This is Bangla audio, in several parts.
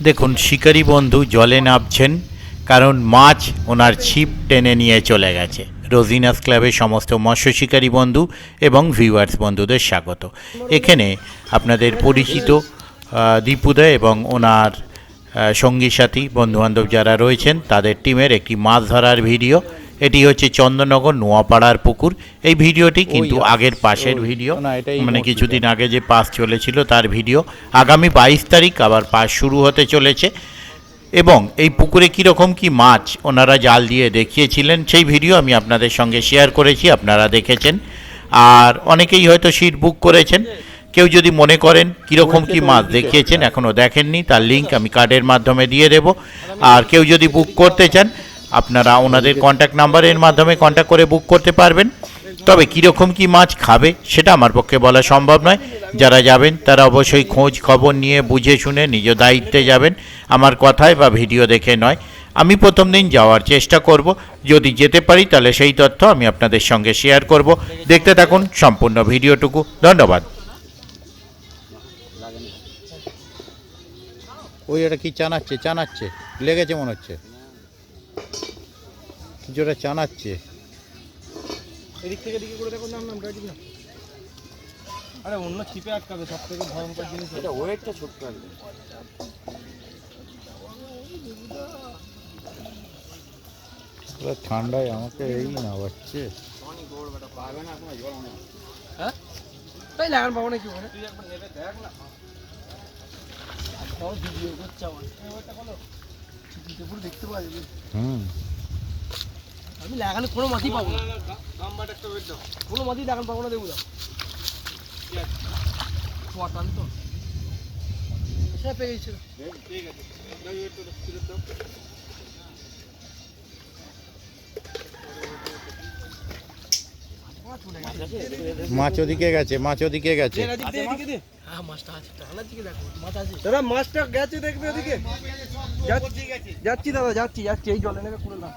দেখুন শিকারী বন্ধু জলে নামছেন, কারণ মাছ ওনার ছিপ টেনে নিয়ে চলে গেছে। রোজিনাস ক্লাবের সমস্ত মৎস্য শিকারী বন্ধু এবং ভিউয়ার্স বন্ধুদের স্বাগত। এখানে আপনাদের পরিচিত দীপুদা এবং ওনার সঙ্গী সাথী বন্ধুবান্ধব যারা রয়েছেন তাদের টিমের একটি মাছ ধরার ভিডিও। এটি হচ্ছে চন্দননগর নোয়াপাড়ার পুকুর। এই ভিডিওটি কিন্তু আগের পাশের ভিডিও, মানে কিছুদিন আগে যে পাস চলেছিল তার ভিডিও। আগামী 22 তারিখ আবার পাস শুরু হতে চলেছে এবং এই পুকুরে কীরকম কী মাছ ওনারা জাল দিয়ে দেখিয়েছিলেন সেই ভিডিও আমি আপনাদের সঙ্গে শেয়ার করেছি, আপনারা দেখেছেন। আর অনেকেই হয়তো সিট বুক করেছেন। কেউ যদি মনে করেন কীরকম কী মাছ দেখিয়েছেন এখনও দেখেননি, তার লিঙ্ক আমি কার্ডের মাধ্যমে দিয়ে দেব। আর কেউ যদি বুক করতে চান আপনারা ওনাদের কন্ট্যাক্ট নাম্বারের মাধ্যমে কন্ট্যাক্ট করে বুক করতে পারবেন। তবে কীরকম কী মাছ খাবে সেটা আমার পক্ষে বলা সম্ভব নয়। যারা যাবেন তারা অবশ্যই খোঁজ খবর নিয়ে বুঝে শুনে নিজ দায়িত্বে যাবেন, আমার কথায় বা ভিডিও দেখে নয়। আমি প্রথম দিন যাওয়ার চেষ্টা করব, যদি যেতে পারি তাহলে সেই তথ্য আমি আপনাদের সঙ্গে শেয়ার করব। দেখতে থাকুন সম্পূর্ণ ভিডিওটুকু। ধন্যবাদ। ওই এটা কি চানাচ্ছে লেগেছে মনে হচ্ছে, কিছুটা চানাচ্ছে। এদিক থেকে দিকে করে দেখো না, না আরে অন্য ছিপে আটকাবে, সব থেকে ভয়ঙ্কর জিনিস এটা। ওয়েটটা ছোট্ট আছে, ঠান্ডায় আমাকে এই না বাচ্চে। হ্যাঁ তাই লাগান পাবো না কি বলে, তুই একবার নেবে দেখ না। তাও ভিডিও করছে আমার ওটা বলো, ছিপিতে পুরো দেখতে পাওয়া যাবে। আমি লাগালে কোনো মাটি পাবো না, নাম্বার একটা ওয়েট দাও, কোনো মাটি লাগান পাবো না। দেবো দাও ওয়াটান তো সে পেয়ে গেছে, ঠিক আছে দাও ওয়েটটা ফিরে দাও। মাছ ওদিকে গেছে, দাদা মাছটা গেছে দেখবে ওদিকে। যাচ্ছি দাদা, যাচ্ছি এই জলে নেবে পুরো না।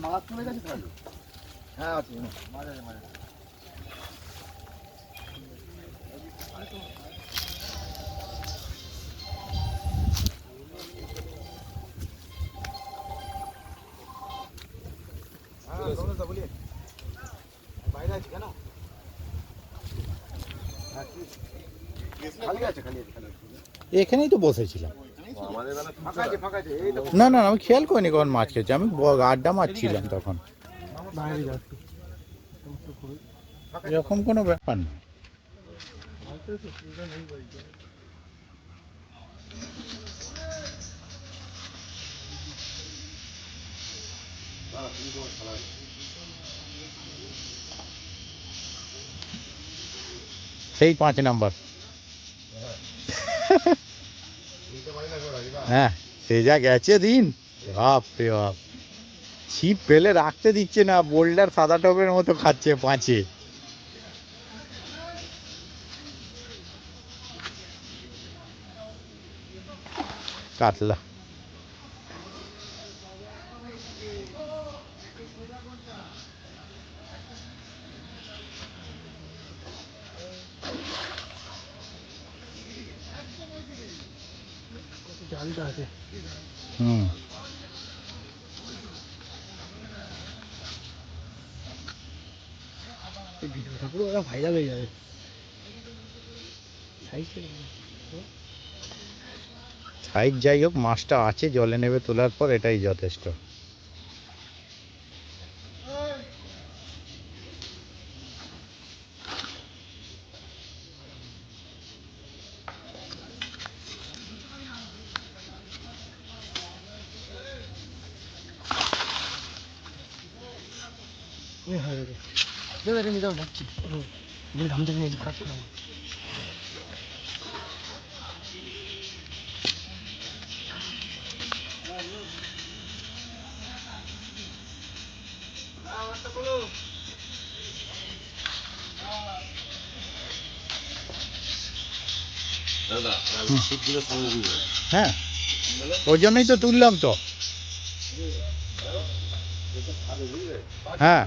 মাছ চলে গেছে, হ্যাঁ আছে মাঝে বাইরে আছে কেন? এখানেই তো বসেছিলাম। না না আমি খেয়াল করিনি কখন মাছ খেয়েছি, আমি আড্ডা মারছিলাম তখন, এরকম কোনো ব্যাপার না। সেই 5 নাম্বার, হ্যাঁ সে যা গেছে দিন, বাপ রে বাপ, ছিপ ফেলে রাখতে দিচ্ছে না, বোল্ডার সাদা টবের মতো খাচ্ছে 5-এ। কাতলা জালটা আছে। এই ভিডিওটা পুরো ওরা ভাইরাল হয়ে যাবে। সাইজ যাই হোক, মাছটা আছে, জলে নেবে তোলার পর এটাই যথেষ্ট। নিয়ে যাও, যাচ্ছি ধাম থেকে নিয়ে কাজ করো। হ্যাঁ ওই জন্যই তো তুললাম তো। হ্যাঁ